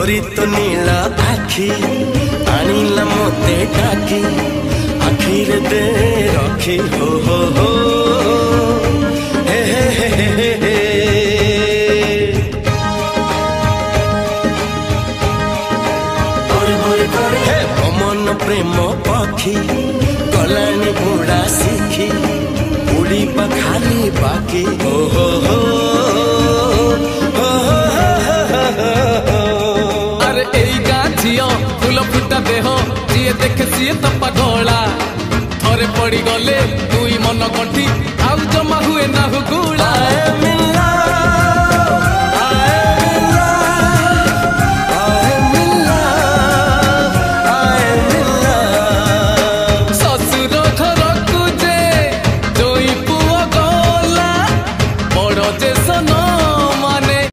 तोरी तो नीला आखी आनिला मोते डाकी आखिर दे रखी हो हे हे हे हे हे हे मन प्रेम पखी गलानी बुढ़ा सीखी उड़ी खाली बाकी हो